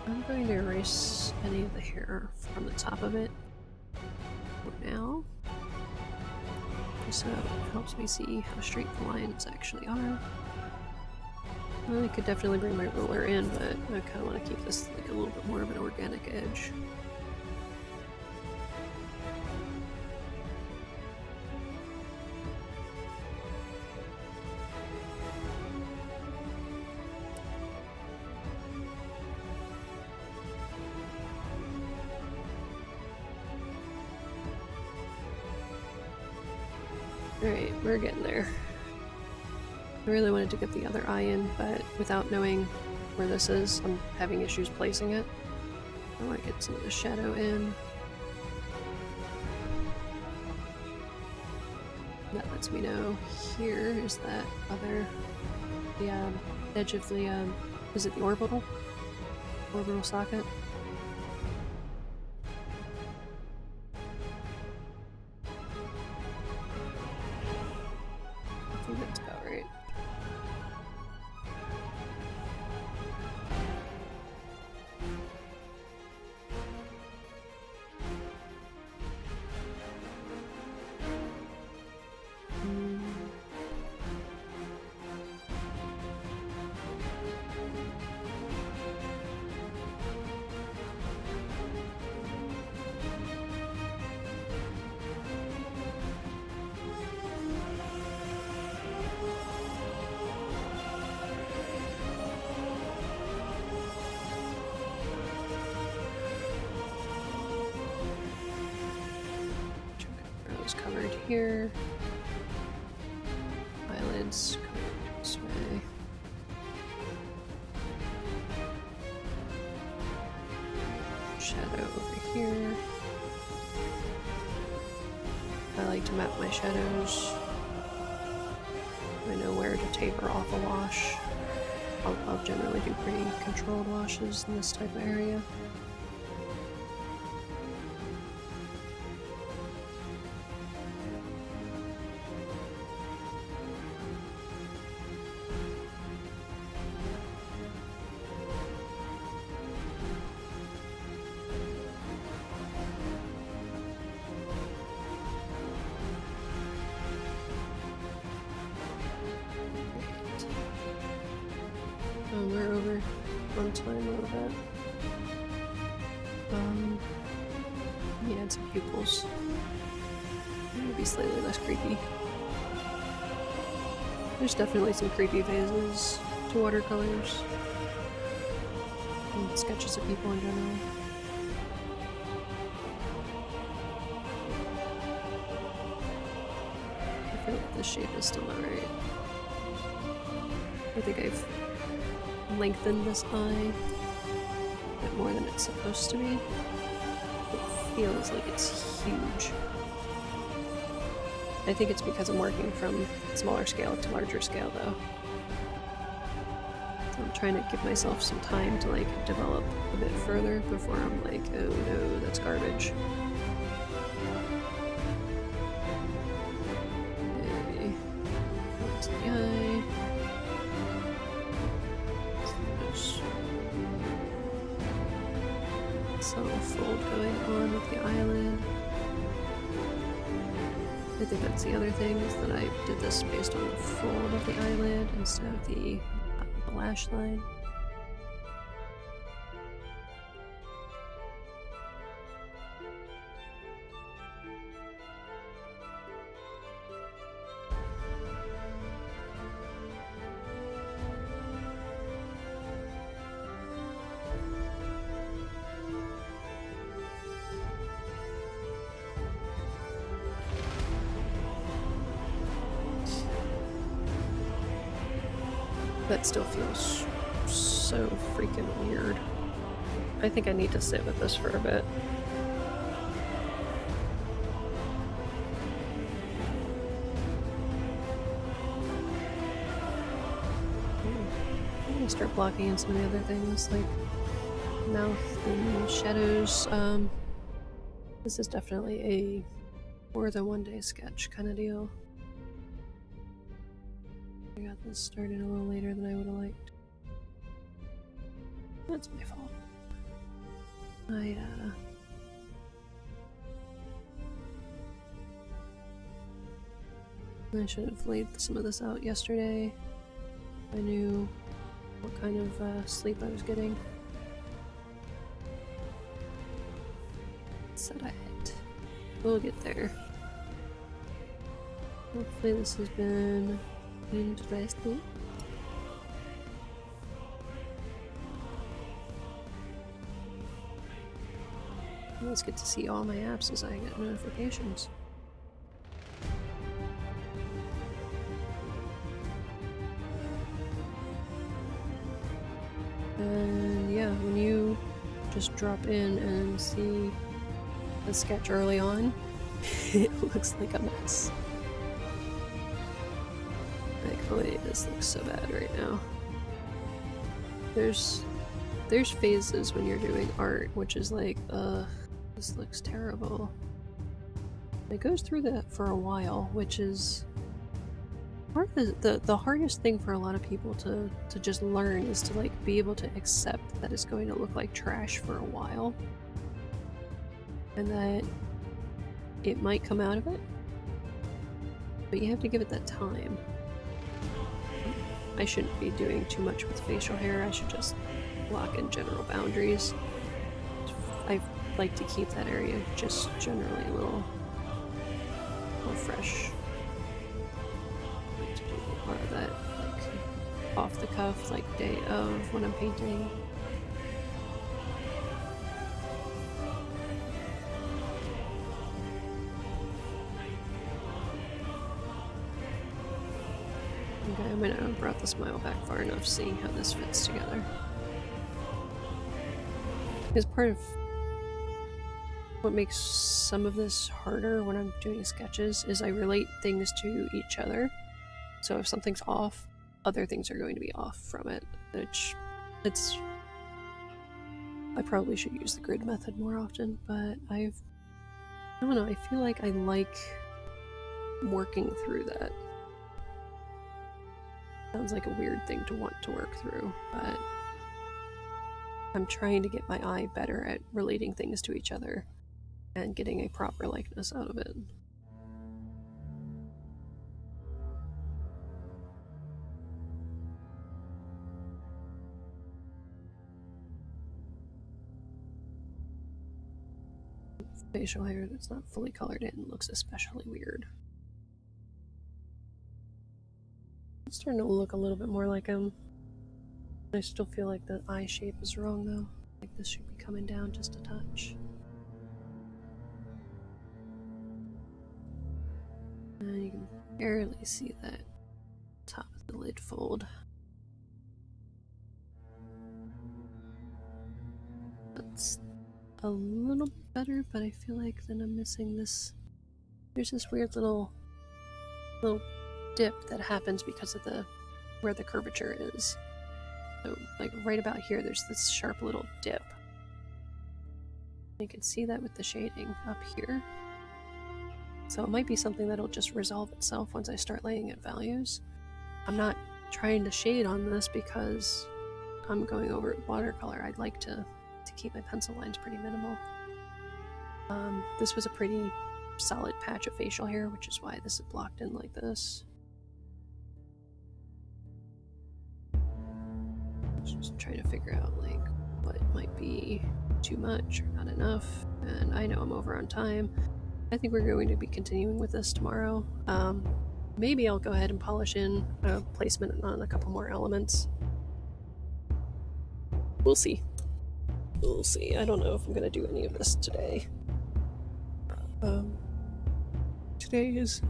I'm going to erase any of the hair from the top of it for now, so it helps me see how straight the lines actually are. I could definitely bring my ruler in, but I kind of want to keep this like a little bit more of an organic edge. Alright, we're getting there. I really wanted to get the other eye in, but without knowing where this is, I'm having issues placing it. I want to get some of the shadow in. That lets me know here is that other, the edge of the, is it the orbital? Orbital socket? I think that's about right. is covered here. Eyelids covered this way. Shadow over here. I like to map my shadows. I know where to taper off a wash. I'll generally do pretty controlled washes in this type of area. We're over on time a little bit. Yeah, add some pupils. Maybe slightly less creepy. There's definitely some creepy phases to watercolors. And sketches of people in general. I feel like this shape is still not right. I think I've lengthened this eye a bit more than it's supposed to be. It feels like it's huge. I think it's because I'm working from smaller scale to larger scale though. So I'm trying to give myself some time to like develop a bit further before I'm like, oh no, that's garbage. Okay. That's the eye. Subtle fold going on with the eyelid. I think that's the other thing, is that I did this based on the fold of the eyelid instead of the lash line. That still feels so freaking weird. I think I need to sit with this for a bit. I'm gonna start blocking in some of the other things like mouth and shadows. This is definitely a more than one day sketch kind of deal. I got this started a little later than I would have liked. That's my fault. I should have laid some of this out yesterday. I knew what kind of sleep I was getting. Said I had. We'll get there. Hopefully this has been interesting. I always get to see all my apps as I get notifications. And yeah, when you just drop in and see the sketch early on, it looks like a mess. Like, oh wait, this looks so bad right now. There's phases when you're doing art, which is like, this looks terrible. It goes through that for a while, which is part of the hardest thing for a lot of people to just learn, is to like be able to accept that it's going to look like trash for a while. And that it might come out of it. But you have to give it that time. I shouldn't be doing too much with facial hair, I should just block in general boundaries. I like to keep that area just generally a little fresh. I like to do more of that, like off the cuff, like day of when I'm painting. Okay, I might not have brought the smile back far enough, seeing how this fits together. Because part of what makes some of this harder when I'm doing sketches is I relate things to each other. So if something's off, other things are going to be off from it, which I probably should use the grid method more often, but I don't know, I feel like I like working through that. Sounds like a weird thing to want to work through, but I'm trying to get my eye better at relating things to each other and getting a proper likeness out of it. Facial hair that's not fully colored in looks especially weird. It's starting to look a little bit more like him. I still feel like the eye shape is wrong though. Like this should be coming down just a touch. And you can barely see that top of the lid fold. That's a little better, but I feel like then I'm missing this. There's this weird little dip that happens because of where the curvature is. So like right about here, there's this sharp little dip. You can see that with the shading up here. So it might be something that'll just resolve itself once I start laying at values. I'm not trying to shade on this because I'm going over it watercolor. I'd like to keep my pencil lines pretty minimal. This was a pretty solid patch of facial hair, which is why this is blocked in like this. Just trying to figure out like what might be too much or not enough, and I know I'm over on time. I think we're going to be continuing with this tomorrow. Maybe I'll go ahead and polish in a placement on a couple more elements. We'll see. We'll see. I don't know if I'm gonna do any of this today. Today is,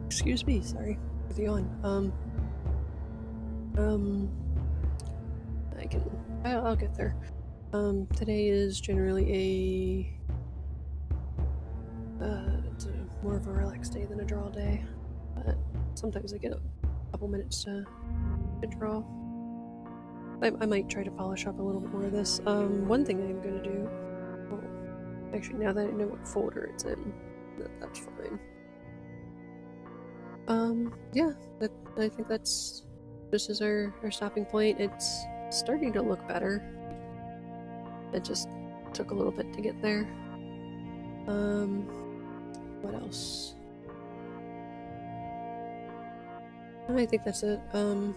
excuse me, sorry for the yawn. I'll get there. Today is generally it's more of a relaxed day than a draw day, but sometimes I get a couple minutes to draw. I might try to polish up a little bit more of this. One thing I'm gonna do, well, actually now that I know what folder it's in, that's fine. Yeah, I think this is our stopping point. It's starting to look better. It just took a little bit to get there. What else? I think that's it. I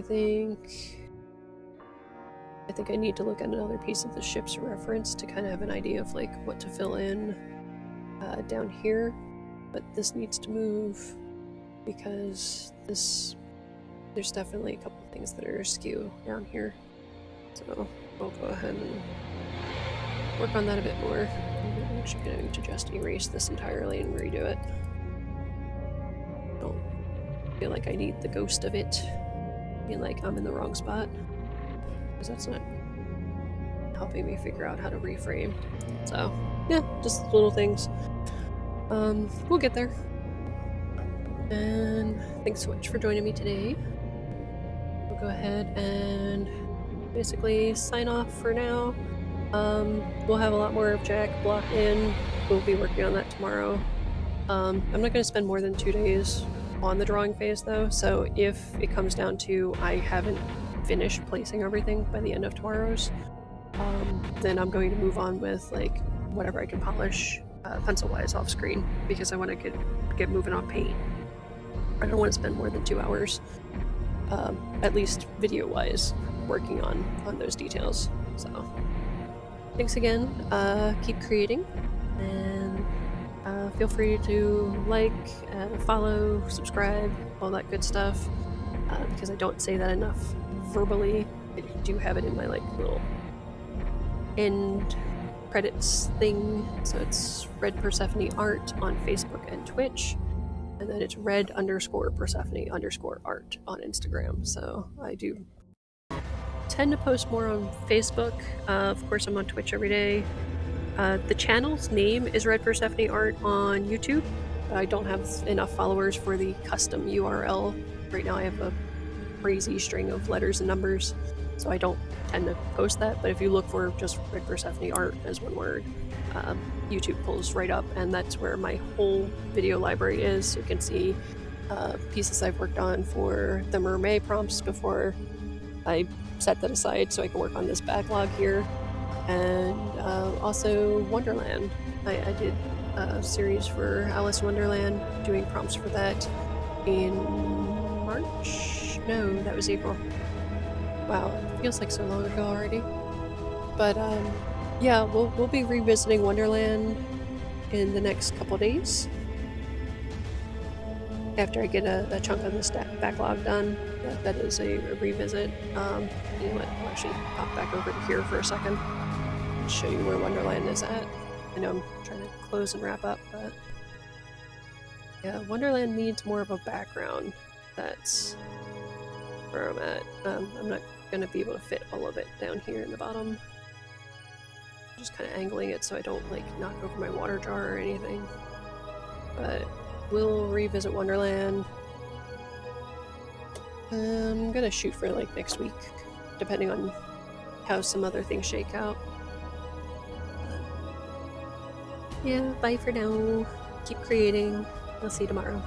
think I need to look at another piece of the ship's reference to kind of have an idea of like what to fill in down here, but this needs to move because there's definitely a couple things that are askew down here, so I'll go ahead and work on that a bit more. I'm actually going to just erase this entirely and redo it. I don't feel like I need the ghost of it being like I'm in the wrong spot, because that's not helping me figure out how to reframe. So yeah, just little things. We'll get there. And thanks so much for joining me today. We'll go ahead and basically sign off for now. We'll have a lot more of Jack blocked in. We'll be working on that tomorrow. I'm not going to spend more than 2 days on the drawing phase though, so if it comes down to I haven't finished placing everything by the end of tomorrow's, then I'm going to move on with like whatever I can polish pencil wise off screen, because I want to get moving on paint. I don't want to spend more than 2 hours, at least video wise, working on those details. So thanks again. Keep creating, and feel free to like, follow, subscribe, all that good stuff, because I don't say that enough verbally. I do have it in my like little end credits thing. So it's Red Persephone Art on Facebook and Twitch. And then it's red_Persephone_art on Instagram. So I do tend to post more on Facebook. Of course, I'm on Twitch every day. The channel's name is Red Persephone Art on YouTube. I don't have enough followers for the custom URL. Right now I have a crazy string of letters and numbers, so I don't tend to post that. But if you look for just Red Persephone Art as one word, YouTube pulls right up, and that's where my whole video library is. So you can see pieces I've worked on for the MerMay prompts before I set that aside so I can work on this backlog here. And also Wonderland. I did a series for Alice in Wonderland, doing prompts for that in March? No, that was April. Wow, it feels like so long ago already. But yeah, we'll be revisiting Wonderland in the next couple days. After I get a chunk of this backlog done, that is a revisit. Anyway, I'll actually pop back over to here for a second and show you where Wonderland is at. I know I'm trying to close and wrap up, but yeah, Wonderland needs more of a background. That's where I'm at. I'm not going to be able to fit all of it down here in the bottom. Just kind of angling it so I don't like knock over my water jar or anything. But we'll revisit Wonderland. I'm gonna shoot for like next week, depending on how some other things shake out. Yeah, bye for now. Keep creating. I'll see you tomorrow.